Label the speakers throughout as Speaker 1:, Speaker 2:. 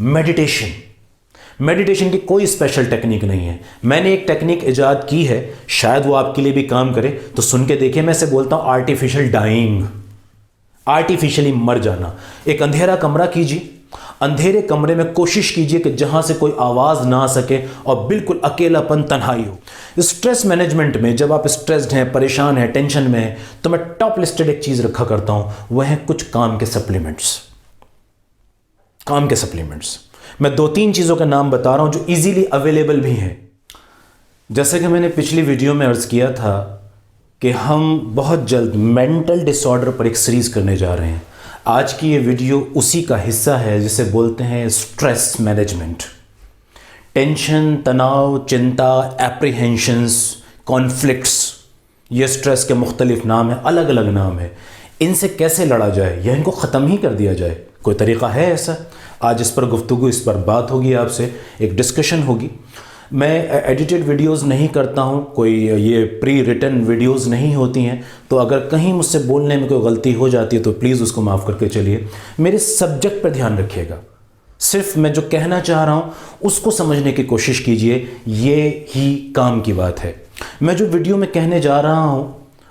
Speaker 1: Meditation. Meditation की कोई special technique नहीं है। मैंने एक टेक्निक इजाद की है, शायद वो आपके लिए भी काम करे, तो सुन के देखिए। मैं इसे बोलता हूं आर्टिफिशियल डाइंग, आर्टिफिशियली मर जाना। एक अंधेरा कमरा कीजिए, अंधेरे कमरे में कोशिश कीजिए कि जहां से कोई आवाज ना आ सके और बिल्कुल अकेलापन, तन्हाई हो। स्ट्रेस मैनेजमेंट में जब आप स्ट्रेस्ड हैं, परेशान हैं, टेंशन में हैं, तो मैं टॉप लिस्टेड एक चीज रखा करता हूं, वह है कुछ काम के सप्लीमेंट्स। काम के सप्लीमेंट्स मैं 2-3 चीजों के नाम बता रहा हूं जो इजीली अवेलेबल भी हैं। जैसे कि मैंने पिछली वीडियो में अर्ज किया था कि हम बहुत जल्द मेंटल डिसऑर्डर पर एक सीरीज करने जा रहे हैं। आज की ये वीडियो उसी का हिस्सा है जिसे बोलते हैं स्ट्रेस मैनेजमेंट। टेंशन, तनाव, चिंता, एप्रीहेंशंस, कॉन्फ्लिक्ट्स, ये स्ट्रेस के मुख्तलिफ नाम हैं, अलग अलग नाम है। इनसे कैसे लड़ा जाए या इनको ख़त्म ही कर दिया जाए, कोई तरीक़ा है ऐसा? आज इस पर गुफ्तगू, इस पर बात होगी, आपसे एक डिस्कशन होगी। मैं एडिटेड वीडियोस नहीं करता हूं, कोई ये प्री रिटन वीडियोस नहीं होती हैं, तो अगर कहीं मुझसे बोलने में कोई गलती हो जाती है तो प्लीज़ उसको माफ़ करके चलिए। मेरे सब्जेक्ट पर ध्यान रखिएगा, सिर्फ मैं जो कहना चाह रहा हूं उसको समझने की कोशिश कीजिए, ये ही काम की बात है। मैं जो वीडियो में कहने जा रहा हूं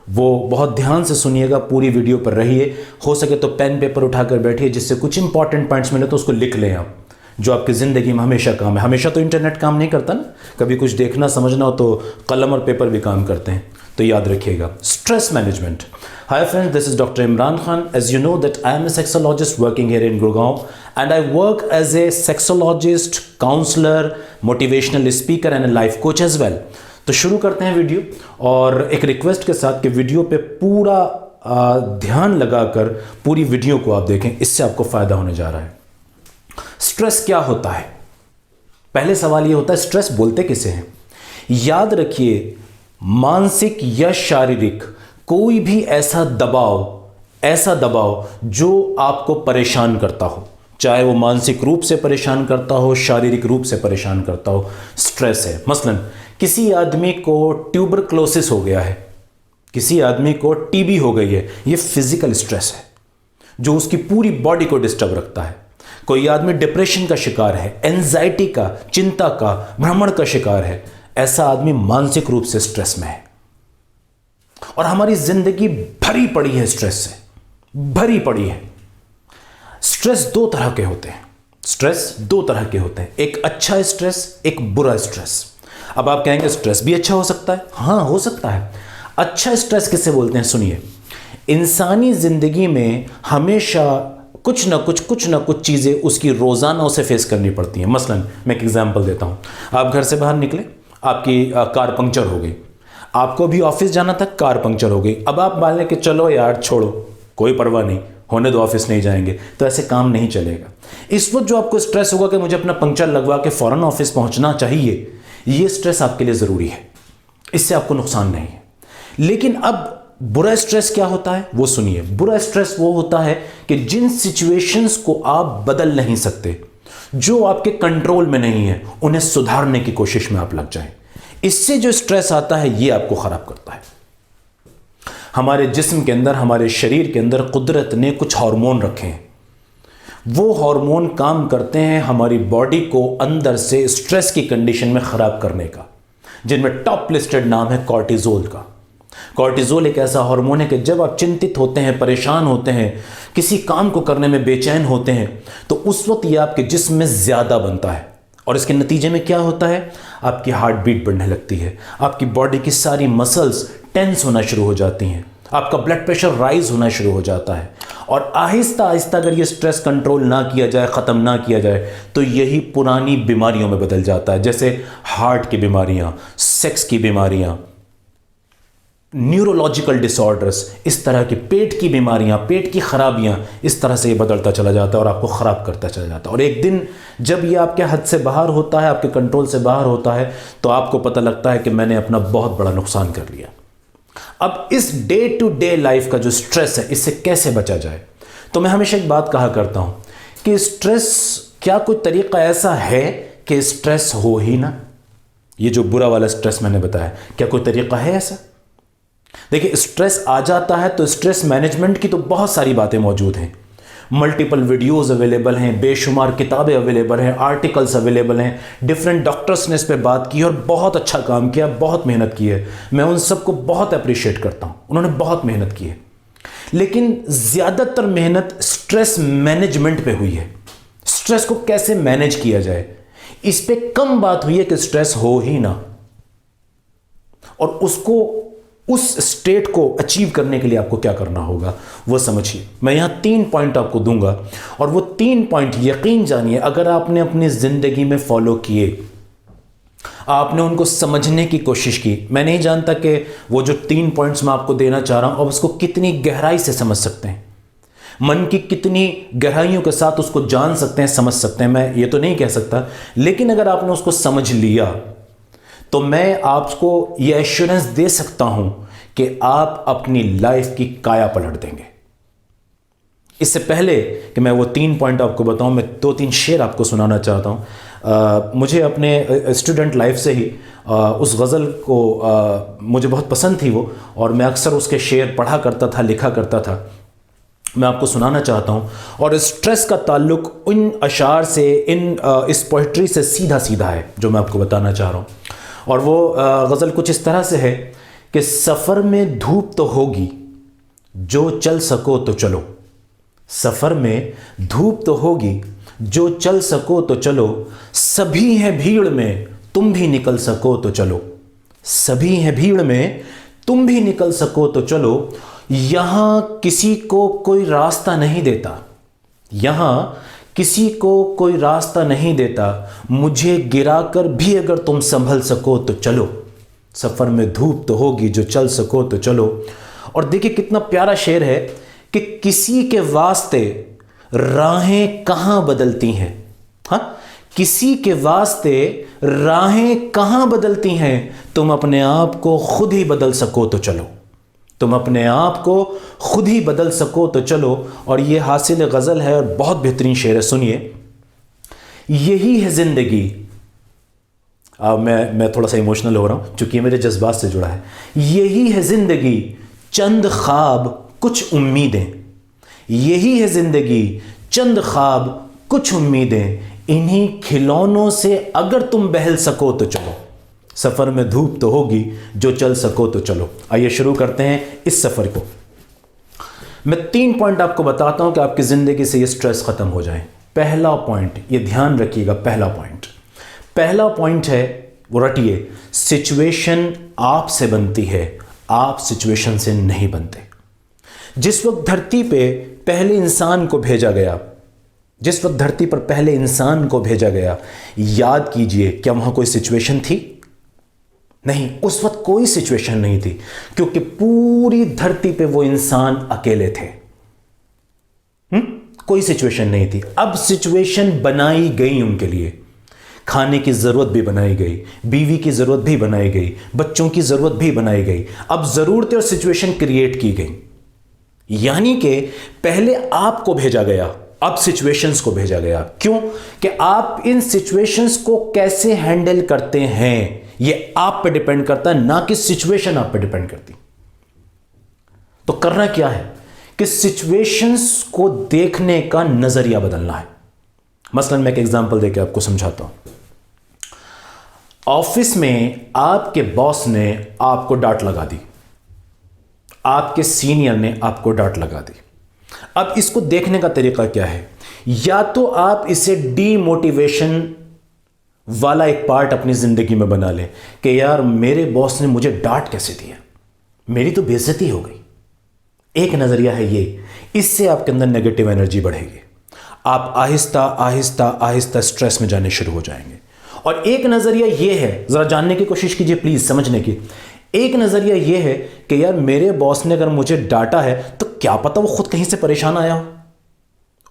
Speaker 1: वो बहुत ध्यान से सुनिएगा, पूरी वीडियो पर रहिए। हो सके तो पेन पेपर उठाकर बैठिए, जिससे कुछ इंपॉर्टेंट पॉइंट्स मिले तो उसको लिख लें आप, जो आपकी ज़िंदगी में हमेशा काम है। हमेशा तो इंटरनेट काम नहीं करता ना, कभी कुछ देखना समझना हो तो कलम और पेपर भी काम करते हैं, तो याद रखिएगा। Stress management. Hi friends, this is doctor Imran Khan. As you know that I am a sexologist working here in Gurgaon and I work as a sexologist, counsellor, motivational speaker and a life coach as well. तो शुरू करते हैं video, और एक request के साथ कि video पे पूरा ध्यान लगाकर पूरी वीडियो को आप देखें, इससे आपको फ़ायदा होने जा रहा है। स्ट्रेस क्या होता है? पहले सवाल ये होता है, स्ट्रेस बोलते किसे हैं? याद रखिए, मानसिक या शारीरिक कोई भी ऐसा दबाव जो आपको परेशान करता हो, चाहे वो मानसिक रूप से परेशान करता हो, शारीरिक रूप से परेशान करता हो, स्ट्रेस है। मसलन किसी आदमी को ट्यूबरक्लोसिस हो गया है, किसी आदमी को टीबी हो गई है, ये फिजिकल स्ट्रेस है जो उसकी पूरी बॉडी को डिस्टर्ब रखता है। कोई आदमी डिप्रेशन का शिकार है, एंजाइटी का, चिंता का, भ्रमण का शिकार है, ऐसा आदमी मानसिक रूप से स्ट्रेस में है। और हमारी जिंदगी भरी पड़ी है स्ट्रेस से, भरी पड़ी है। स्ट्रेस दो तरह के होते हैं, एक अच्छा स्ट्रेस, एक बुरा स्ट्रेस। अब आप कहेंगे स्ट्रेस भी अच्छा हो सकता है? हाँ, हो सकता है। अच्छा स्ट्रेस किसे बोलते हैं? सुनिए, इंसानी जिंदगी में हमेशा कुछ ना कुछ चीज़ें उसकी रोज़ाना उसे फेस करनी पड़ती हैं। मसलन मैं एक एग्जांपल देता हूँ। आप घर से बाहर निकले, आपकी कार पंक्चर हो गई, आपको भी ऑफिस जाना था, कार पंक्चर हो गई। अब आप मान लें कि चलो यार छोड़ो, कोई परवाह नहीं, होने दो, ऑफिस नहीं जाएंगे, तो ऐसे काम नहीं चलेगा। इस वक्त जो आपको स्ट्रेस होगा कि मुझे अपना पंक्चर लगवा के फ़ौरन ऑफिस पहुँचना चाहिए, ये स्ट्रेस आपके लिए ज़रूरी है, इससे आपको नुकसान नहीं है। लेकिन अब बुरा स्ट्रेस क्या होता है वो सुनिए। बुरा स्ट्रेस वो होता है कि जिन सिचुएशंस को आप बदल नहीं सकते, जो आपके कंट्रोल में नहीं है, उन्हें सुधारने की कोशिश में आप लग जाएं। इससे जो स्ट्रेस आता है ये आपको खराब करता है। हमारे जिस्म के अंदर, हमारे शरीर के अंदर कुदरत ने कुछ हार्मोन रखे हैं। वो हार्मोन काम करते हैं हमारी बॉडी को अंदर से स्ट्रेस की कंडीशन में खराब करने का, जिनमें टॉप लिस्टेड नाम है कॉर्टिजोल का। कॉर्टिजोल एक ऐसा हार्मोन है कि जब आप चिंतित होते हैं, परेशान होते हैं, किसी काम को करने में बेचैन होते हैं, तो उस वक्त ये आपके जिस्म में ज़्यादा बनता है। और इसके नतीजे में क्या होता है? आपकी हार्ट बीट बढ़ने लगती है, आपकी बॉडी की सारी मसल्स टेंस होना शुरू हो जाती हैं, आपका ब्लड प्रेशर राइज होना शुरू हो जाता है। और आहिस्ता आहिस्ता अगर ये स्ट्रेस कंट्रोल ना किया जाए, ख़त्म ना किया जाए, तो यही पुरानी बीमारियों में बदल जाता है, जैसे हार्ट की बीमारियाँ, सेक्स की बीमारियाँ, न्यूरोलॉजिकल डिसऑर्डर्स, इस तरह की पेट की बीमारियां, पेट की खराबियां, इस तरह से ये बदलता चला जाता है और आपको ख़राब करता चला जाता है। और एक दिन जब ये आपके हद से बाहर होता है, आपके कंट्रोल से बाहर होता है, तो आपको पता लगता है कि मैंने अपना बहुत बड़ा नुकसान कर लिया। अब इस डे टू डे लाइफ का जो स्ट्रेस है, इससे कैसे बचा जाए? तो मैं हमेशा एक बात कहा करता हूं कि स्ट्रेस, क्या कोई तरीका ऐसा है कि स्ट्रेस हो ही ना? ये जो बुरा वाला स्ट्रेस मैंने बताया, क्या कोई तरीका है ऐसा? देखिए, स्ट्रेस आ जाता है तो स्ट्रेस मैनेजमेंट की तो बहुत सारी बातें मौजूद हैं। मल्टीपल वीडियोस अवेलेबल हैं, बेशुमार किताबें अवेलेबल हैं, आर्टिकल्स अवेलेबल हैं, डिफरेंट डॉक्टर्स ने इस पर बात की और बहुत अच्छा काम किया, बहुत मेहनत की है। मैं उन सबको बहुत अप्रिशिएट करता हूँ, उन्होंने बहुत मेहनत की है। लेकिन ज़्यादातर मेहनत स्ट्रेस मैनेजमेंट पे हुई है। स्ट्रेस को कैसे मैनेज किया जाए, इस पे कम बात हुई है कि स्ट्रेस हो ही ना, और उसको उस स्टेट को अचीव करने के लिए आपको क्या करना होगा वो समझिए। मैं यहां 3 पॉइंट आपको दूंगा और वो 3 पॉइंट यकीन जानिए अगर आपने अपनी ज़िंदगी में फॉलो किए, आपने उनको समझने की कोशिश की। मैं नहीं जानता कि वो जो 3 पॉइंट्स मैं आपको देना चाह रहा हूं, अब उसको कितनी गहराई से समझ सकते हैं, मन की कितनी गहराइयों के साथ उसको जान सकते हैं, समझ सकते हैं, मैं ये तो नहीं कह सकता। लेकिन अगर आपने उसको समझ लिया तो मैं आपको यह एश्योरेंस दे सकता हूं कि आप अपनी लाइफ की काया पलट देंगे। इससे पहले कि मैं वो 3 पॉइंट आपको बताऊं, मैं 2-3 शेर आपको सुनाना चाहता हूं। मुझे अपने स्टूडेंट लाइफ से ही उस गज़ल को मुझे बहुत पसंद थी वो, और मैं अक्सर उसके शेर पढ़ा करता था, लिखा करता था। मैं आपको सुनाना चाहता हूं। और स्ट्रेस का ताल्लुक इन अशार से, इस पोइट्री से सीधा सीधा है जो मैं आपको बताना चाह रहा हूं। और वो गज़ल कुछ इस तरह से है कि सफ़र में धूप तो होगी, जो चल सको तो चलो। सफ़र में धूप तो होगी, जो चल सको तो चलो। सभी हैं भीड़ में, तुम भी निकल सको तो चलो। सभी हैं भीड़ में, तुम भी निकल सको तो चलो। यहां किसी को कोई रास्ता नहीं देता, यहां किसी को कोई रास्ता नहीं देता। मुझे गिराकर भी अगर तुम संभल सको तो चलो। सफ़र में धूप तो होगी, जो चल सको तो चलो। और देखिए कितना प्यारा शेर है कि किसी के वास्ते राहें कहां बदलती हैं। हाँ, किसी के वास्ते राहें कहां बदलती हैं। तुम अपने आप को खुद ही बदल सको तो चलो। तुम अपने आप को खुद ही बदल सको तो चलो। और ये हासिल गज़ल है और बहुत बेहतरीन शेर है, सुनिए। यही है ज़िंदगी। मैं थोड़ा सा इमोशनल हो रहा हूं क्योंकि ये मेरे जज्बात से जुड़ा है। यही है ज़िंदगी, चंद ख्वाब कुछ उम्मीदें। यही है ज़िंदगी, चंद ख्वाब कुछ उम्मीदें। इन्हीं खिलौनों से अगर तुम बहल सको तो चलो। सफ़र में धूप तो होगी, जो चल सको तो चलो। आइए शुरू करते हैं इस सफ़र को। मैं 3 पॉइंट आपको बताता हूं कि आपकी ज़िंदगी से ये स्ट्रेस ख़त्म हो जाए। पहला पॉइंट, ये ध्यान रखिएगा, पहला पॉइंट है, वो रटिए, सिचुएशन आपसे बनती है, आप सिचुएशन से नहीं बनते। जिस वक्त धरती पे पहले इंसान को भेजा गया, जिस वक्त धरती पर पहले इंसान को भेजा गया, याद कीजिए, क्या वहां कोई सिचुएशन थी? नहीं, उस वक्त कोई सिचुएशन नहीं थी, क्योंकि पूरी धरती पे वो इंसान अकेले थे। कोई सिचुएशन नहीं थी। अब सिचुएशन बनाई गई उनके लिए। खाने की जरूरत भी बनाई गई, बीवी की जरूरत भी बनाई गई, बच्चों की जरूरत भी बनाई गई। अब जरूरतें और सिचुएशन क्रिएट की गई। यानी कि पहले आपको भेजा गया, अब सिचुएशंस को भेजा गया। क्यों? कि आप इन सिचुएशंस को कैसे हैंडल करते हैं, ये आप पे डिपेंड करता है, ना कि सिचुएशन आप पे डिपेंड करती। तो करना क्या है कि सिचुएशंस को देखने का नजरिया बदलना है। मसलन मैं एक एग्जांपल देकर आपको समझाता हूं। ऑफिस में आपके बॉस ने आपको डांट लगा दी, आपके सीनियर ने आपको डांट लगा दी। अब इसको देखने का तरीका क्या है? या तो आप इसे डीमोटिवेशन वाला एक पार्ट अपनी जिंदगी में बना लें कि यार मेरे बॉस ने मुझे डांट कैसे दिया, मेरी तो बेइज्जती हो गई। एक नजरिया है ये, इससे आपके अंदर नेगेटिव एनर्जी बढ़ेगी, आप आहिस्ता आहिस्ता आहिस्ता स्ट्रेस में जाने शुरू हो जाएंगे। और एक नजरिया ये है, जरा जानने की कोशिश कीजिए प्लीज, समझने की। एक नजरिया ये है कि यार मेरे बॉस ने अगर मुझे डांटा है तो क्या पता वो खुद कहीं से परेशान आया हो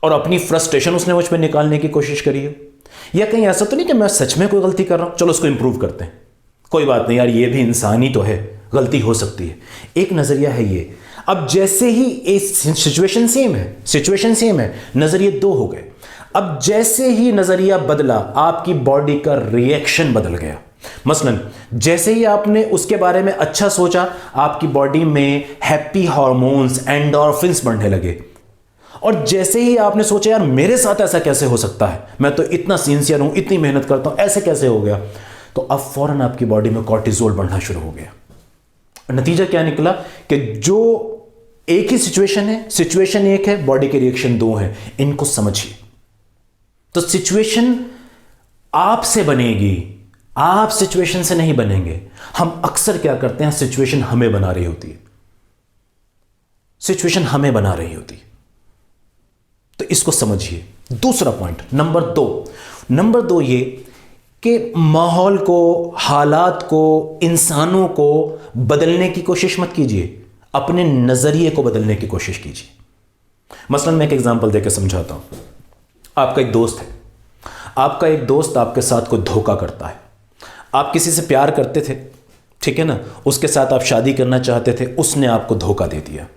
Speaker 1: और अपनी फ्रस्ट्रेशन उसने मुझ पर निकालने की कोशिश करी हो। या कहीं ऐसा तो नहीं कि मैं सच में कोई गलती कर रहा हूं, चलो उसको इंप्रूव करते हैं, कोई बात नहीं यार, ये भी इंसान ही तो है, गलती हो सकती है। एक नजरिया है ये। अब जैसे ही सिचुएशन सेम है, नजरिए 2 हो गए। अब जैसे ही नजरिया बदला, आपकी बॉडी का रिएक्शन बदल गया। मसलन जैसे ही आपने उसके बारे में अच्छा सोचा, आपकी बॉडी में हैप्पी हार्मोन्स, एंडोर्फिन्स बढ़ने लगे। और जैसे ही आपने सोचा यार मेरे साथ ऐसा कैसे हो सकता है, मैं तो इतना सिंसियर हूं, इतनी मेहनत करता हूं, ऐसे कैसे हो गया, तो अब फौरन आपकी बॉडी में कॉर्टिसोल बढ़ना शुरू हो गया। नतीजा क्या निकला कि जो एक ही सिचुएशन है, सिचुएशन एक है, बॉडी के रिएक्शन दो हैं, इनको समझिए। तो सिचुएशन आपसे बनेगी, आप सिचुएशन से नहीं बनेंगे। हम अक्सर क्या करते हैं, सिचुएशन हमें बना रही होती है, सिचुएशन हमें बना रही होती है। तो इसको समझिए। दूसरा पॉइंट नंबर दो ये कि माहौल को, हालात को, इंसानों को बदलने की कोशिश मत कीजिए, अपने नजरिए को बदलने की कोशिश कीजिए। मसलन मैं एक एग्जांपल देकर समझाता हूं। आपका एक दोस्त है, आपका एक दोस्त आपके साथ कोई धोखा करता है। आप किसी से प्यार करते थे, ठीक है ना, उसके साथ आप शादी करना चाहते थे, उसने आपको धोखा दे दिया,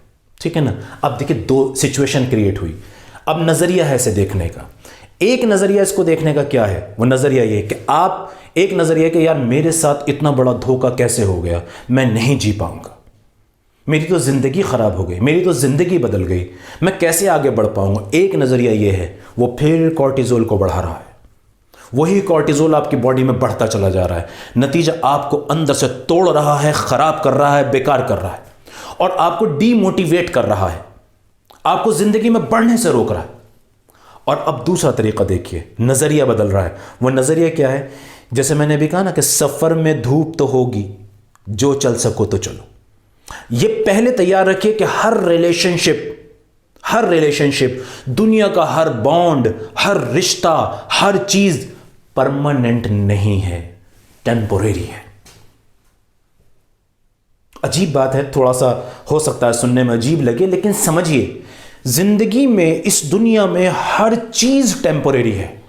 Speaker 1: ठीक है ना। अब देखिए दो सिचुएशन क्रिएट हुई। अब नजरिया है इसे देखने का। एक नजरिया इसको देखने का क्या है, वो नजरिया ये कि आप, एक नजरिया कि यार मेरे साथ इतना बड़ा धोखा कैसे हो गया, मैं नहीं जी पाऊंगा, मेरी तो जिंदगी खराब हो गई, मेरी तो जिंदगी बदल गई, मैं कैसे आगे बढ़ पाऊंगा। एक नजरिया ये है, वो फिर कॉर्टिजोल को बढ़ा रहा है, वही कॉर्टिजोल आपकी बॉडी में बढ़ता चला जा रहा है। नतीजा आपको अंदर से तोड़ रहा है, खराब कर रहा है, बेकार कर रहा है, और आपको डीमोटिवेट कर रहा है, आपको जिंदगी में बढ़ने से रोक रहा है। और अब दूसरा तरीका देखिए, नजरिया बदल रहा है। वो नजरिया क्या है, जैसे मैंने भी कहा ना कि सफर में धूप तो होगी, जो चल सको तो चलो। ये पहले तैयार रखिए कि हर रिलेशनशिप, दुनिया का हर बॉन्ड, हर रिश्ता, हर चीज परमानेंट नहीं है, टेम्पोरेरी है। अजीब बात है, थोड़ा सा हो सकता है सुनने में अजीब लगे, लेकिन समझिए जिंदगी में, इस दुनिया में हर चीज टेम्पोरेरी है,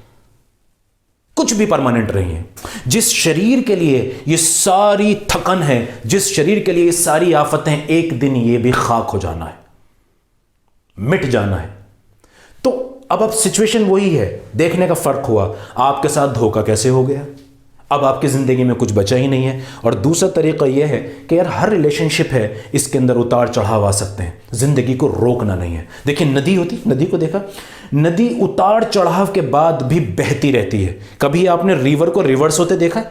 Speaker 1: कुछ भी परमानेंट नहीं है। जिस शरीर के लिए ये सारी थकन है, जिस शरीर के लिए ये सारी आफतें, एक दिन ये भी खाक हो जाना है, मिट जाना है। तो अब सिचुएशन वही है, देखने का फर्क हुआ, आपके साथ धोखा कैसे हो गया, अब आपकी जिंदगी में कुछ बचा ही नहीं है। और दूसरा तरीका यह है कि यार हर रिलेशनशिप है, इसके अंदर उतार चढ़ाव आ सकते हैं, जिंदगी को रोकना नहीं है। देखिए नदी होती, नदी को देखा, नदी उतार चढ़ाव के बाद भी बहती रहती है। कभी आपने रिवर को रिवर्स होते देखा?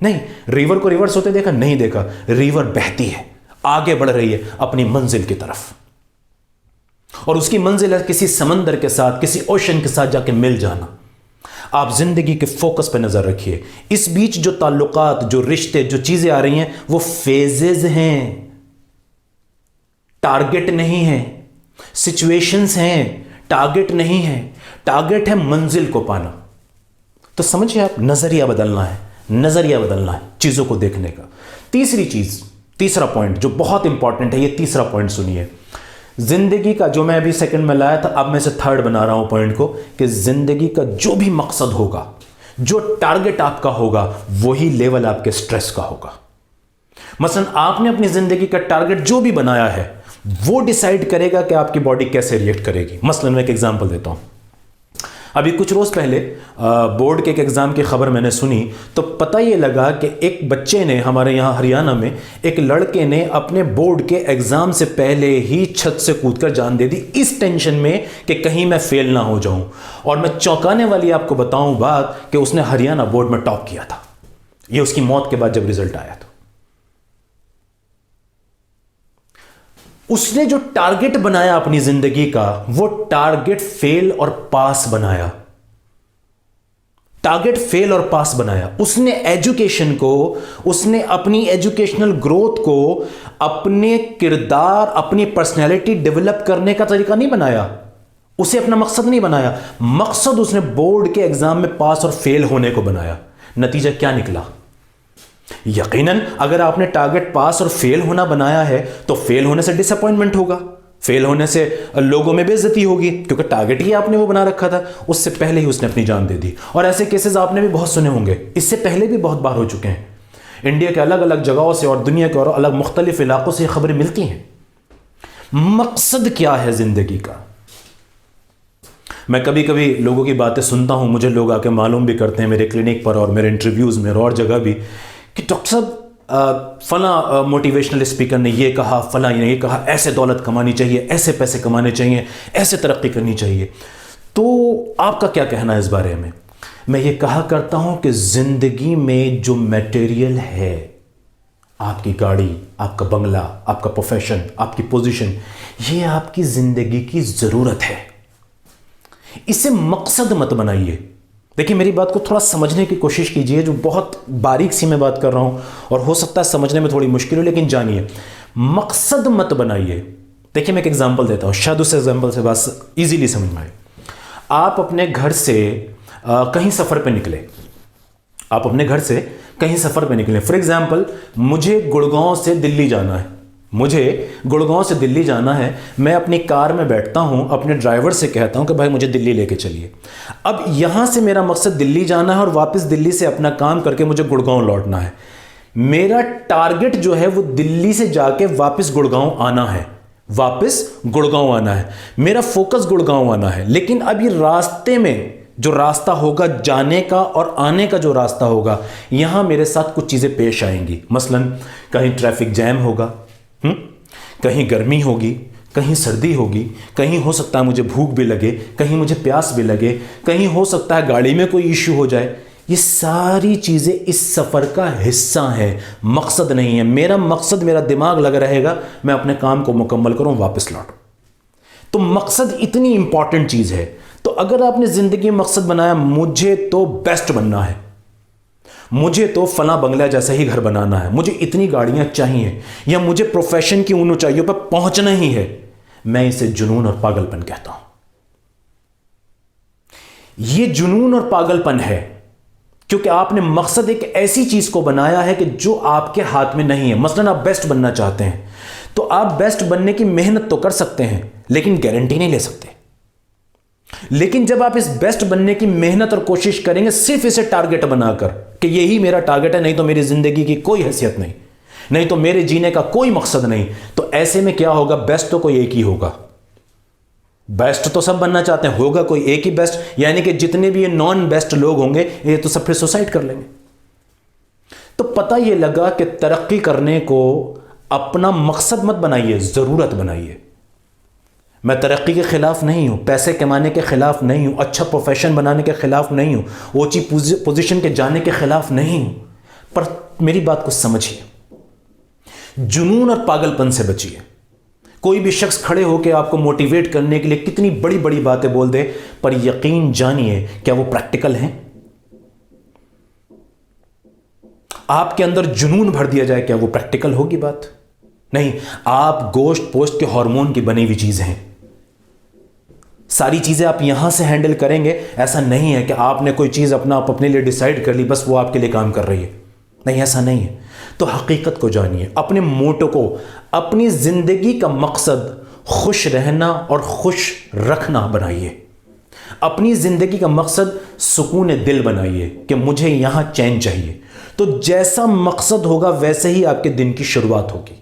Speaker 1: नहीं, रिवर को रिवर्स होते देखा? नहीं देखा। रिवर बहती है, आगे बढ़ रही है अपनी मंजिल की तरफ, और उसकी मंजिल है किसी समंदर के साथ, किसी ओशन के साथ जाके मिल जाना। आप जिंदगी के फोकस पे नजर रखिए। इस बीच जो ताल्लुकात, जो रिश्ते, जो चीजें आ रही हैं, वो फेजेस हैं, टारगेट नहीं है। सिचुएशंस हैं, टारगेट नहीं है। टारगेट है मंजिल को पाना। तो समझिए आप, नजरिया बदलना है, नजरिया बदलना है चीजों को देखने का। तीसरी चीज, तीसरा पॉइंट जो बहुत इंपॉर्टेंट है, ये तीसरा पॉइंट सुनिए। जिंदगी का, जो मैं अभी सेकंड में लाया था, अब मैं इसे थर्ड बना रहा हूं पॉइंट को, कि जिंदगी का जो भी मकसद होगा, जो टारगेट आपका होगा, वही लेवल आपके स्ट्रेस का होगा। मसलन आपने अपनी जिंदगी का टारगेट जो भी बनाया है, वो डिसाइड करेगा कि आपकी बॉडी कैसे रिएक्ट करेगी। मसलन मैं एक एग्जांपल देता हूं। अभी कुछ रोज पहले बोर्ड के एक एग्जाम की खबर मैंने सुनी, तो पता ये लगा कि एक बच्चे ने, हमारे यहाँ हरियाणा में एक लड़के ने अपने बोर्ड के एग्जाम से पहले ही छत से कूदकर जान दे दी, इस टेंशन में कि कहीं मैं फेल ना हो जाऊं। और मैं चौंकाने वाली आपको बताऊं बात, कि उसने हरियाणा बोर्ड में टॉप किया था। ये उसकी मौत के बाद जब रिजल्ट आया तो उसने जो टारगेट बनाया अपनी जिंदगी का, वो टारगेट फेल और पास बनाया। टारगेट फेल और पास बनाया। उसने एजुकेशन को, उसने अपनी एजुकेशनल ग्रोथ को अपने किरदार, अपनी पर्सनैलिटी डेवलप करने का तरीका नहीं बनाया, उसे अपना मकसद नहीं बनाया। मकसद उसने बोर्ड के एग्जाम में पास और फेल होने को बनाया। नतीजा क्या निकला? यकीनन अगर आपने टारगेट पास और फेल होना बनाया है, तो फेल होने से डिसअपॉइंटमेंट होगा, फेल होने से लोगों में बेइज्जती होगी, क्योंकि टारगेट ही आपने वो बना रखा था। उससे पहले ही उसने अपनी जान दे दी। और ऐसे केसेस आपने भी बहुत सुने होंगे, इससे पहले भी बहुत बार हो चुके हैं। इंडिया के अलग अलग जगहों से और दुनिया के और अलग मुख्तलिफ इलाकों से खबरें मिलती हैं। मकसद क्या है जिंदगी का? मैं कभी कभी लोगों की बातें सुनता हूं, मुझे लोग आके मालूम भी करते हैं मेरे क्लिनिक पर और मेरे इंटरव्यूज में और जगह भी, कि डॉक्टर साहब फला मोटिवेशनल स्पीकर ने ये कहा, फला ने ये कहा, ऐसे दौलत कमानी चाहिए, ऐसे पैसे कमाने चाहिए, ऐसे तरक्की करनी चाहिए। तो आपका क्या कहना है इस बारे में? मैं ये कहा करता हूं कि ज़िंदगी में जो मटेरियल है, आपकी गाड़ी, आपका बंगला, आपका प्रोफेशन, आपकी पोजीशन, ये आपकी ज़िंदगी की ज़रूरत है। इसे मकसद मत बनाइए। देखिए, मेरी बात को थोड़ा समझने की कोशिश कीजिए, जो बहुत बारीक सी मैं बात कर रहा हूं और हो सकता है समझने में थोड़ी मुश्किल हो, लेकिन जानिए, मकसद मत बनाइए। देखिए, मैं एक एग्जांपल देता हूं, शायद उस एग्जांपल से बात इजीली समझ में आए। आप अपने घर से कहीं सफ़र पे निकले, आप अपने घर से कहीं सफ़र पे निकले। फॉर एग्जांपल, मुझे गुड़गांव से दिल्ली जाना है, मुझे गुड़गांव से दिल्ली जाना है। मैं अपनी कार में बैठता हूं, अपने ड्राइवर से कहता हूं कि भाई मुझे दिल्ली लेके चलिए। अब यहां से मेरा मकसद दिल्ली जाना है और वापस दिल्ली से अपना काम करके मुझे गुड़गांव लौटना है। मेरा टारगेट जो है वो दिल्ली से जाके वापस गुड़गांव आना है, वापस गुड़गांव आना है। मेरा फोकस गुड़गांव आना है। लेकिन अब ये रास्ते में जो रास्ता होगा, जाने का और आने का जो रास्ता होगा, यहां मेरे साथ कुछ चीजें पेश आएंगी। मसलन कहीं ट्रैफिक जैम होगा, कहीं गर्मी होगी, कहीं सर्दी होगी, कहीं हो सकता है मुझे भूख भी लगे, कहीं मुझे प्यास भी लगे, कहीं हो सकता है गाड़ी में कोई इश्यू हो जाए। ये सारी चीज़ें इस सफ़र का हिस्सा हैं, मकसद नहीं है। मेरा मकसद, मेरा दिमाग लगा रहेगा मैं अपने काम को मुकम्मल करूं, वापस लौटूं। तो मकसद इतनी इंपॉर्टेंट चीज़ है। तो अगर आपने ज़िंदगी में मकसद बनाया, मुझे तो बेस्ट बनना है, मुझे तो फला बंगला जैसा ही घर बनाना है, मुझे इतनी गाड़ियां चाहिए, या मुझे प्रोफेशन की उन ऊंचाइयों पर पहुंचना ही है, मैं इसे जुनून और पागलपन कहता हूं। यह जुनून और पागलपन है क्योंकि आपने मकसद एक ऐसी चीज को बनाया है कि जो आपके हाथ में नहीं है। मसलन आप बेस्ट बनना चाहते हैं, तो आप बेस्ट बनने की मेहनत तो कर सकते हैं, लेकिन गारंटी नहीं ले सकते। लेकिन जब आप इस बेस्ट बनने की मेहनत और कोशिश करेंगे सिर्फ इसे टारगेट बनाकर कि यही मेरा टारगेट है, नहीं तो मेरी जिंदगी की कोई हैसियत नहीं, नहीं तो मेरे जीने का कोई मकसद नहीं, तो ऐसे में क्या होगा? बेस्ट तो कोई एक ही होगा। बेस्ट तो सब बनना चाहते हैं, होगा कोई एक ही बेस्ट, यानी कि जितने भी ये नॉन बेस्ट लोग होंगे ये तो सब फिर सुसाइड कर लेंगे। तो पता ये लगा कि तरक्की करने को अपना मकसद मत बनाइए, जरूरत बनाइए। मैं तरक्की के खिलाफ नहीं हूं, पैसे कमाने के खिलाफ नहीं हूं, अच्छा प्रोफेशन बनाने के खिलाफ नहीं हूं, ऊंची पोजीशन के जाने के खिलाफ नहीं हूं, पर मेरी बात को समझिए, जुनून और पागलपन से बचिए। कोई भी शख्स खड़े होकर आपको मोटिवेट करने के लिए कितनी बड़ी बड़ी बातें बोल दे, पर यकीन जानिए क्या वो प्रैक्टिकल हैं? आपके अंदर जुनून भर दिया जाए, क्या वो प्रैक्टिकल होगी बात? नहीं। आप गोश्त पोस्ट के हार्मोन की बनी हुई चीज हैं। सारी चीजें आप यहां से हैंडल करेंगे। ऐसा नहीं है कि आपने कोई चीज अपने लिए डिसाइड कर ली, बस वो आपके लिए काम कर रही है। नहीं, ऐसा नहीं है। तो हकीकत को जानिए, अपने मोटो को, अपनी जिंदगी का मकसद खुश रहना और खुश रखना बनाइए। अपनी जिंदगी का मकसद सुकून दिल बनाइए कि मुझे यहां चैन चाहिए। तो जैसा मकसद होगा वैसे ही आपके दिन की शुरुआत होगी।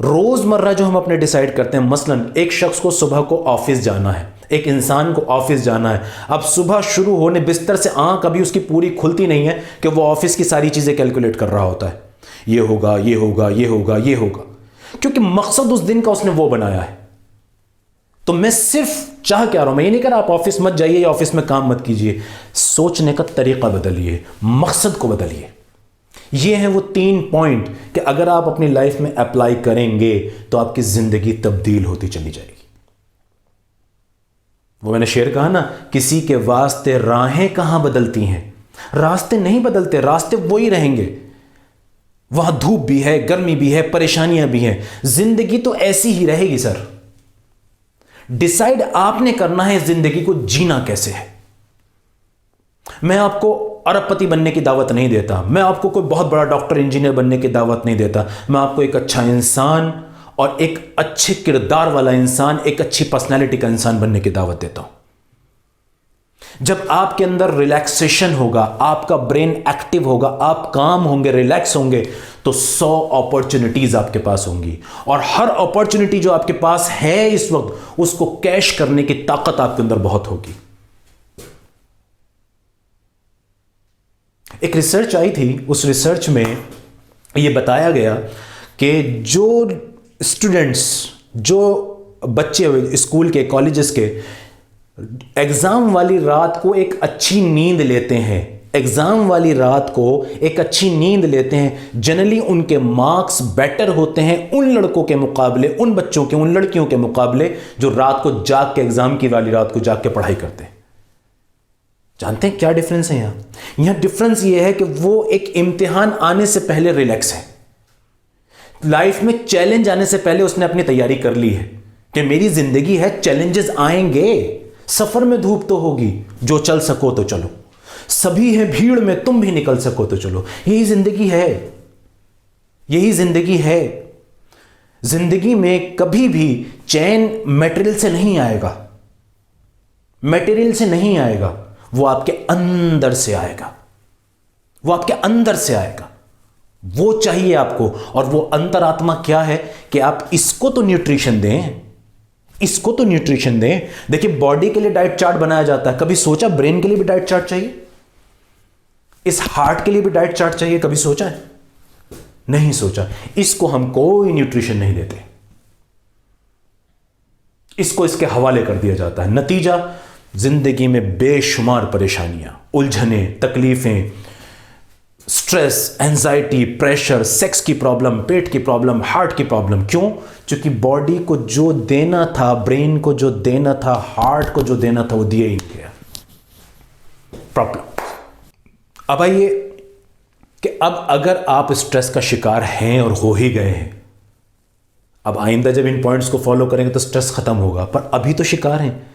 Speaker 1: रोजमर्रा जो हम अपने डिसाइड करते हैं, मसलन एक शख्स को सुबह को ऑफिस जाना है, एक इंसान को ऑफिस जाना है। अब सुबह शुरू होने बिस्तर से आंख अभी उसकी पूरी खुलती नहीं है कि वो ऑफिस की सारी चीजें कैलकुलेट कर रहा होता है, ये होगा, ये होगा, ये होगा, ये होगा, क्योंकि मकसद उस दिन का उसने वो बनाया है। तो मैं सिर्फ चाह क्या रहा हूं, मैं ये नहीं कह रहा आप ऑफिस मत जाइए या ऑफिस में काम मत कीजिए। सोचने का तरीका बदलिए, मकसद को बदलिए। ये हैं वो 3 पॉइंट कि अगर आप अपनी लाइफ में अप्लाई करेंगे तो आपकी जिंदगी तब्दील होती चली जाएगी। वो मैंने शेर कहा ना, किसी के वास्ते राहें कहां बदलती हैं। रास्ते नहीं बदलते, रास्ते वही रहेंगे। वहां धूप भी है, गर्मी भी है, परेशानियां भी हैं, जिंदगी तो ऐसी ही रहेगी सर। डिसाइड आपने करना है जिंदगी को जीना कैसे है। मैं आपको अरबपति बनने की दावत नहीं देता, मैं आपको कोई बहुत बड़ा डॉक्टर इंजीनियर बनने की दावत नहीं देता। मैं आपको एक अच्छा इंसान और एक अच्छे किरदार वाला इंसान, एक अच्छी पर्सनैलिटी का इंसान बनने की दावत देता हूं। जब आपके अंदर रिलैक्सेशन होगा, आपका ब्रेन एक्टिव होगा, आप काम होंगे, रिलैक्स होंगे, तो 100 अपॉर्चुनिटीज आपके पास होंगी। और हर अपॉर्चुनिटी जो आपके पास है इस वक्त, उसको कैश करने की ताकत आपके अंदर बहुत होगी। एक रिसर्च आई थी, उस रिसर्च में ये बताया गया कि जो स्टूडेंट्स, जो बच्चे स्कूल के, कॉलेजेस के एग्ज़ाम वाली रात को एक अच्छी नींद लेते हैं, एग्ज़ाम वाली रात को एक अच्छी नींद लेते हैं, जनरली उनके मार्क्स बेटर होते हैं उन लड़कों के मुकाबले, उन बच्चों के, उन लड़कियों के मुकाबले जो रात को जाग के, एग्ज़ाम की वाली रात को जाग के पढ़ाई करते हैं। जानते हैं क्या डिफरेंस है यहाँ डिफरेंस ये है कि वो एक इम्तिहान आने से पहले रिलैक्स है, लाइफ में चैलेंज आने से पहले उसने अपनी तैयारी कर ली है कि मेरी जिंदगी है, चैलेंजेस आएंगे, सफर में धूप तो होगी, जो चल सको तो चलो, सभी हैं भीड़ में, तुम भी निकल सको तो चलो। यही जिंदगी है, यही जिंदगी है। जिंदगी में कभी भी चैन मटेरियल से नहीं आएगा, मटेरियल से नहीं आएगा, वो आपके अंदर से आएगा, वो आपके अंदर से आएगा, वो चाहिए आपको। और वो अंतरात्मा क्या है कि आप इसको तो न्यूट्रिशन दें, इसको तो न्यूट्रिशन दें। देखिए बॉडी के लिए डाइट चार्ट बनाया जाता है, कभी सोचा ब्रेन के लिए भी डाइट चार्ट चाहिए, इस हार्ट के लिए भी डाइट चार्ट चाहिए, कभी सोचा है? नहीं सोचा। इसको हम कोई न्यूट्रिशन नहीं देते, इसको इसके हवाले कर दिया जाता है। नतीजा, जिंदगी में बेशुमार परेशानियां, उलझने, तकलीफें, स्ट्रेस, एंजाइटी, प्रेशर, सेक्स की प्रॉब्लम, पेट की प्रॉब्लम, हार्ट की प्रॉब्लम। क्यों? क्योंकि बॉडी को जो देना था, ब्रेन को जो देना था, हार्ट को जो देना था, वो दिया ही नहीं गया। प्रॉब्लम। अब आइए कि अब अगर आप स्ट्रेस का शिकार हैं और हो ही गए हैं, अब आइंदा जब इन पॉइंट्स को फॉलो करेंगे तो स्ट्रेस खत्म होगा, पर अभी तो शिकार हैं।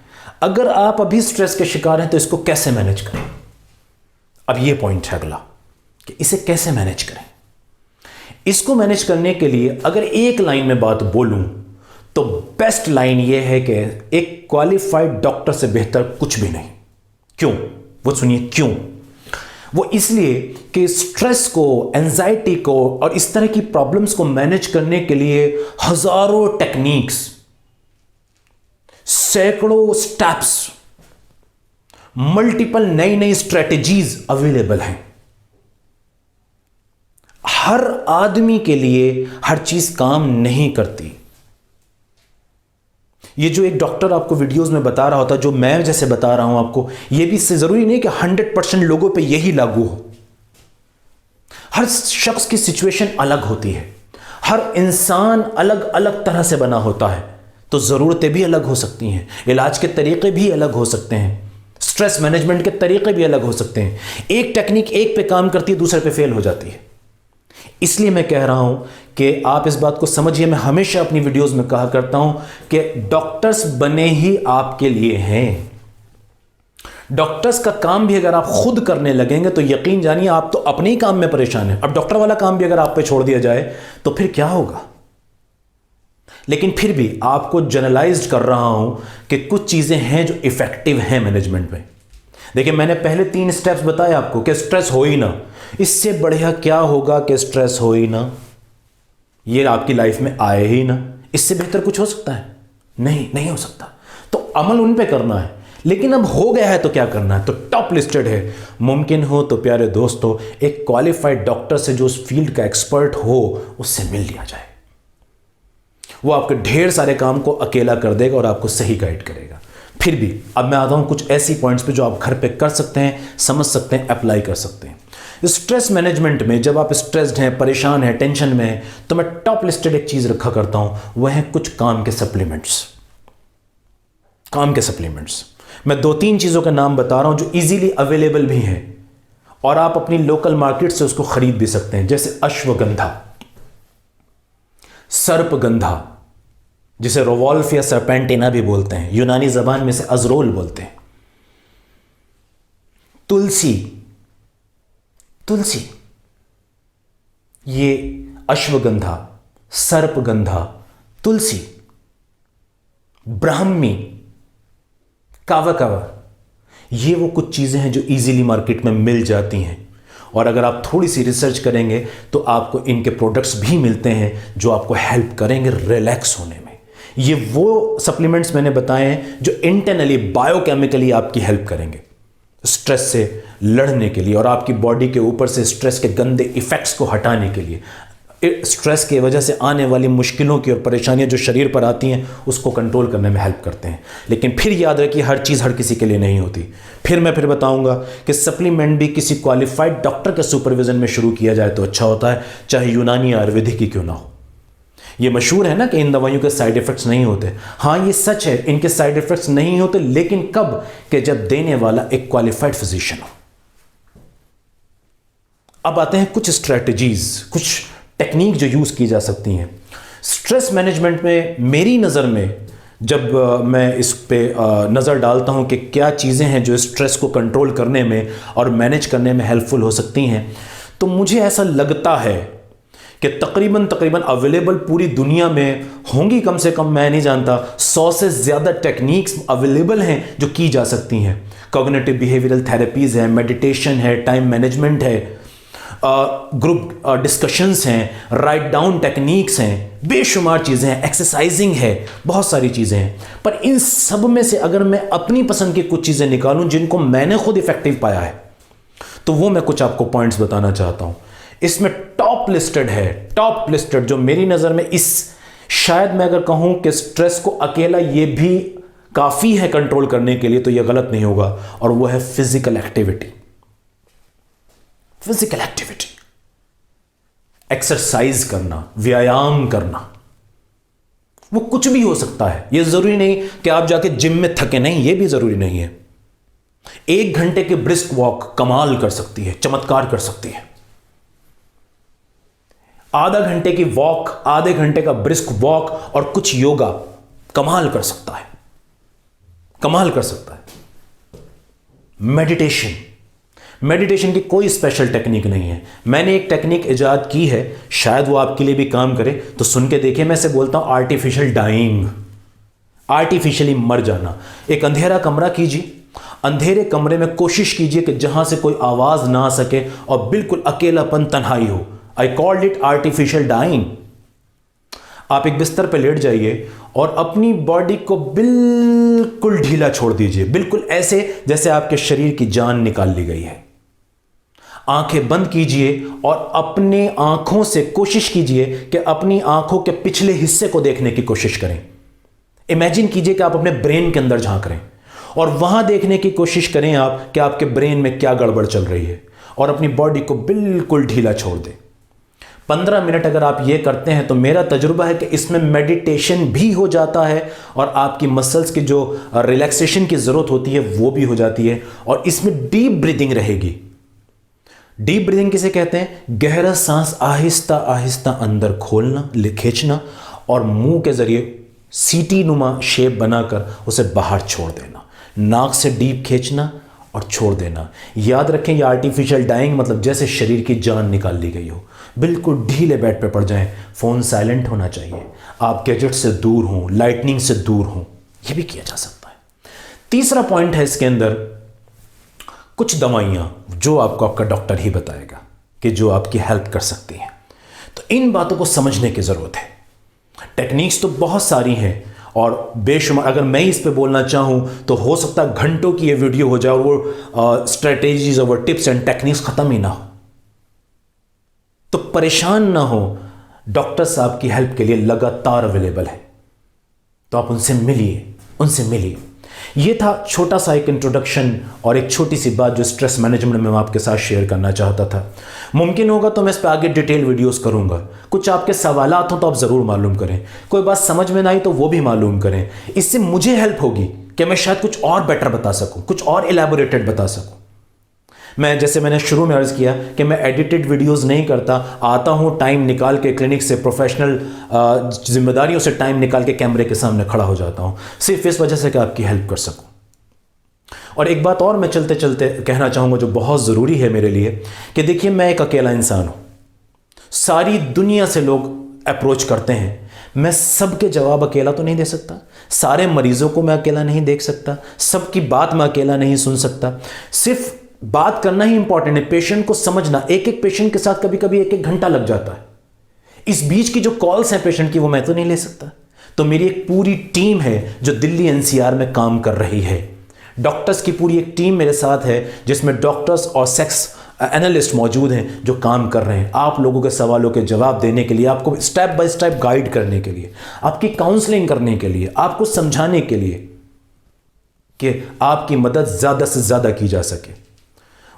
Speaker 1: अगर आप अभी स्ट्रेस के शिकार हैं तो इसको कैसे मैनेज करें? अब ये पॉइंट है अगला कि इसे कैसे मैनेज करें। इसको मैनेज करने के लिए अगर एक लाइन में बात बोलूं तो बेस्ट लाइन ये है कि एक क्वालिफाइड डॉक्टर से बेहतर कुछ भी नहीं। क्यों? वो सुनिए क्यों। वो इसलिए कि स्ट्रेस को, एंजाइटी को और इस तरह की प्रॉब्लम्स को मैनेज करने के लिए हजारों टेक्निक्स, सैकड़ों स्टेप्स, मल्टीपल नई नई स्ट्रेटजीज अवेलेबल हैं। हर आदमी के लिए हर चीज काम नहीं करती। ये जो एक डॉक्टर आपको वीडियोस में बता रहा होता, जो मैं जैसे बता रहा हूं आपको, ये भी जरूरी नहीं कि 100% लोगों पे यही लागू हो। हर शख्स की सिचुएशन अलग होती है, हर इंसान अलग अलग तरह से बना होता है, तो ज़रूरतें भी अलग हो सकती हैं, इलाज के तरीक़े भी अलग हो सकते हैं, स्ट्रेस मैनेजमेंट के तरीक़े भी अलग हो सकते हैं। एक टेक्निक एक पे काम करती है, दूसरे पे फेल हो जाती है। इसलिए मैं कह रहा हूं कि आप इस बात को समझिए। मैं हमेशा अपनी वीडियोस में कहा करता हूं कि डॉक्टर्स बने ही आपके लिए हैं। डॉक्टर्स का काम भी अगर आप खुद करने लगेंगे तो यकीन जानिए आप तो अपने ही काम में परेशान हैं। अब डॉक्टर वाला काम भी अगर आप पे छोड़ दिया जाए तो फिर क्या होगा। लेकिन फिर भी आपको जनरलाइज्ड कर रहा हूं कि कुछ चीजें हैं जो इफेक्टिव हैं मैनेजमेंट में। देखिए मैंने पहले 3 स्टेप्स बताए आपको कि स्ट्रेस हो ही ना, इससे बढ़िया क्या होगा कि स्ट्रेस हो ही ना, ये आपकी लाइफ में आए ही ना। इससे बेहतर कुछ हो सकता है? नहीं हो सकता। तो अमल उन पे करना है। लेकिन अब हो गया है तो क्या करना है? तो टॉप लिस्टेड है। मुमकिन हो तो प्यारे दोस्तों, एक क्वालिफाइड डॉक्टर से जो उस फील्ड का एक्सपर्ट हो उससे मिल लिया जाए। वो आपके ढेर सारे काम को अकेला कर देगा और आपको सही गाइड करेगा। फिर भी अब मैं आता हूं कुछ ऐसी पॉइंट्स पे जो आप घर पे कर सकते हैं, समझ सकते हैं, अप्लाई कर सकते हैं। स्ट्रेस मैनेजमेंट में जब आप स्ट्रेस्ड हैं, परेशान हैं, टेंशन में हैं, तो मैं टॉप लिस्टेड एक चीज रखा करता हूं, वह है कुछ काम के सप्लीमेंट्स। काम के सप्लीमेंट्स मैं 2-3 चीजों के नाम बता रहा हूं जो इजीली अवेलेबल भी हैं और आप अपनी लोकल मार्केट से उसको खरीद भी सकते हैं। जैसे अश्वगंधा, सर्पगंधा जिसे रोवॉल्फ या सर्पेंटिना भी बोलते हैं, यूनानी जबान में से अजरोल बोलते हैं। तुलसी, ये अश्वगंधा, सर्पगंधा, तुलसी, ब्राह्मी, कावा, ये वो कुछ चीजें हैं जो इजीली मार्केट में मिल जाती हैं। और अगर आप थोड़ी सी रिसर्च करेंगे तो आपको इनके प्रोडक्ट्स भी मिलते हैं जो आपको हेल्प करेंगे रिलैक्स होने में। ये वो सप्लीमेंट्स मैंने बताए हैं जो इंटरनली बायोकेमिकली आपकी हेल्प करेंगे। स्ट्रेस से लड़ने के लिए और आपकी बॉडी के ऊपर से स्ट्रेस के गंदे इफ़ेक्ट्स को हटाने के लिए, स्ट्रेस की वजह से आने वाली मुश्किलों की और परेशानियां जो शरीर पर आती हैं उसको कंट्रोल करने में हेल्प करते हैं। लेकिन फिर याद रखिए, हर चीज़ हर किसी के लिए नहीं होती। फिर मैं बताऊंगा कि सप्लीमेंट भी किसी क्वालिफाइड डॉक्टर के सुपरविजन में शुरू किया जाए तो अच्छा होता है, चाहे यूनानी या आयुर्वेदिक ही क्यों ना हो। ये मशहूर है ना कि इन दवाइयों के साइड इफेक्ट्स नहीं होते। हाँ, ये सच है, इनके साइड इफेक्ट्स नहीं होते, लेकिन कब? कि जब देने वाला एक क्वालिफाइड फिजिशियन हो। अब आते हैं कुछ स्ट्रेटजीज, कुछ टेक्निक जो यूज की जा सकती हैं स्ट्रेस मैनेजमेंट में। मेरी नज़र में जब मैं इस पे नज़र डालता हूं कि क्या चीज़ें हैं जो स्ट्रेस को कंट्रोल करने में और मैनेज करने में हेल्पफुल हो सकती हैं, तो मुझे ऐसा लगता है कि तकरीबन अवेलेबल पूरी दुनिया में होंगी, कम से कम मैं नहीं जानता 100 से ज़्यादा टेक्निक्स अवेलेबल हैं जो की जा सकती हैं। कॉग्निटिव बिहेवियरल थेरेपीज़ हैं, मेडिटेशन है, टाइम मैनेजमेंट है, ग्रुप डिस्कशंस हैं, राइट डाउन टेक्निक्स हैं, बेशुमार चीज़ें हैं, एक्सरसाइजिंग है, बहुत सारी चीज़ें हैं। पर इन सब में से अगर मैं अपनी पसंद की कुछ चीज़ें निकालूं जिनको मैंने खुद इफेक्टिव पाया है, तो वो मैं कुछ आपको पॉइंट्स बताना चाहता हूं। इसमें टॉप लिस्टेड जो मेरी नज़र में शायद मैं अगर कहूं कि स्ट्रेस को अकेला ये भी काफ़ी है कंट्रोल करने के लिए, तो ये गलत नहीं होगा, और वो है फिजिकल एक्टिविटी। एक्सरसाइज करना, व्यायाम करना, वो कुछ भी हो सकता है। ये जरूरी नहीं कि आप जाके जिम में थके, नहीं, ये भी जरूरी नहीं है। 1 घंटे की ब्रिस्क वॉक कमाल कर सकती है, चमत्कार कर सकती है। आधा घंटे की वॉक, आधे घंटे का ब्रिस्क वॉक और कुछ योगा कमाल कर सकता है। मेडिटेशन की कोई स्पेशल टेक्निक नहीं है। मैंने एक टेक्निक इजाद की है, शायद वो आपके लिए भी काम करे, तो सुन के देखिए। मैं इसे बोलता हूं आर्टिफिशियल डाइंग, आर्टिफिशियली मर जाना। एक अंधेरा कमरा कीजिए, अंधेरे कमरे में कोशिश कीजिए कि जहां से कोई आवाज ना आ सके और बिल्कुल अकेलापन, तन्हाई हो। I called it artificial dying. आप एक बिस्तर पर लेट जाइए और अपनी बॉडी को बिल्कुल ढीला छोड़ दीजिए, बिल्कुल ऐसे जैसे आपके शरीर की जान निकाल ली गई है। आंखें बंद कीजिए और अपने आंखों से कोशिश कीजिए कि अपनी आंखों के पिछले हिस्से को देखने की कोशिश करें। इमेजिन कीजिए कि आप अपने ब्रेन के अंदर झांक रहे हैं और वहां देखने की कोशिश करें आप कि आपके ब्रेन में क्या गड़बड़ चल रही है, और अपनी बॉडी को बिल्कुल ढीला छोड़ दें। 15 मिनट अगर आप ये करते हैं तो मेरा तजुर्बा है कि इसमें मेडिटेशन भी हो जाता है और आपकी मसल्स की जो रिलैक्सेशन की ज़रूरत होती है वो भी हो जाती है, और इसमें डीप ब्रीदिंग रहेगी। डीप ब्रीदिंग किसे कहते हैं? गहरा सांस आहिस्ता आहिस्ता अंदर खोलना, खींचना, और मुंह के जरिए सीटी नुमा शेप बनाकर उसे बाहर छोड़ देना। नाक से डीप खींचना और छोड़ देना। याद रखें, ये आर्टिफिशियल डाइंग मतलब जैसे शरीर की जान निकाल ली गई हो। बिल्कुल ढीले बेड पे पड़ जाएं, फ़ोन साइलेंट होना चाहिए, आप गैजेट से दूर हों, लाइटनिंग से दूर हों, ये भी किया जा सकता है। तीसरा पॉइंट है इसके अंदर कुछ दवाइयाँ जो आपको आपका डॉक्टर ही बताएगा कि जो आपकी हेल्प कर सकती हैं। तो इन बातों को समझने की ज़रूरत है। टेक्निक्स तो बहुत सारी हैं और बेशुमार, अगर मैं इस पे बोलना चाहूँ तो हो सकता है घंटों की ये वीडियो हो जाए और वो स्ट्रेटेजीज और वो टिप्स एंड टेक्निक्स ख़त्म ही ना हो। तो परेशान ना हो, डॉक्टर साहब की हेल्प के लिए लगातार अवेलेबल है, तो आप उनसे मिलिए। ये था छोटा सा एक इंट्रोडक्शन और एक छोटी सी बात जो स्ट्रेस मैनेजमेंट में मैं आपके साथ शेयर करना चाहता था। मुमकिन होगा तो मैं इस पर आगे डिटेल वीडियोस करूंगा। कुछ आपके सवालात हो तो आप ज़रूर मालूम करें, कोई बात समझ में ना आई तो वो भी मालूम करें। इससे मुझे हेल्प होगी कि मैं शायद कुछ और बेटर बता सकूं, कुछ और एलैबोरेटेड बता सकूं। मैं जैसे मैंने शुरू में अर्ज़ किया कि मैं एडिटेड वीडियोस नहीं करता, आता हूं टाइम निकाल के क्लिनिक से, प्रोफेशनल जिम्मेदारियों से टाइम निकाल के कैमरे के सामने खड़ा हो जाता हूं, सिर्फ इस वजह से कि आपकी हेल्प कर सकूं। और एक बात और मैं चलते चलते कहना चाहूँगा जो बहुत ज़रूरी है मेरे लिए, कि देखिए मैं एक अकेला इंसान हूँ, सारी दुनिया से लोग अप्रोच करते हैं, मैं सबके जवाब अकेला तो नहीं दे सकता, सारे मरीज़ों को मैं अकेला नहीं देख सकता, सबकी बात मैं अकेला नहीं सुन सकता। सिर्फ बात करना ही इंपॉर्टेंट है, पेशेंट को समझना। एक एक पेशेंट के साथ कभी कभी 1-1 घंटा लग जाता है। इस बीच की जो कॉल्स हैं पेशेंट की वो मैं तो नहीं ले सकता। तो मेरी एक पूरी टीम है जो दिल्ली एनसीआर में काम कर रही है। डॉक्टर्स की पूरी एक टीम मेरे साथ है जिसमें डॉक्टर्स और सेक्स एनालिस्ट मौजूद हैं जो काम कर रहे हैं आप लोगों के सवालों के जवाब देने के लिए, आपको स्टेप बाय स्टेप गाइड करने के लिए, आपकी काउंसलिंग करने के लिए, आपको समझाने के लिए कि आपकी मदद ज़्यादा से ज़्यादा की जा सके।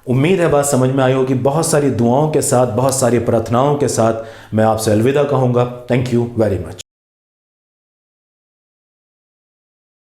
Speaker 1: उम्मीद है बात समझ में आई होगी। बहुत सारी दुआओं के साथ, बहुत सारी प्रार्थनाओं के साथ मैं आपसे अलविदा कहूँगा। Thank you very much.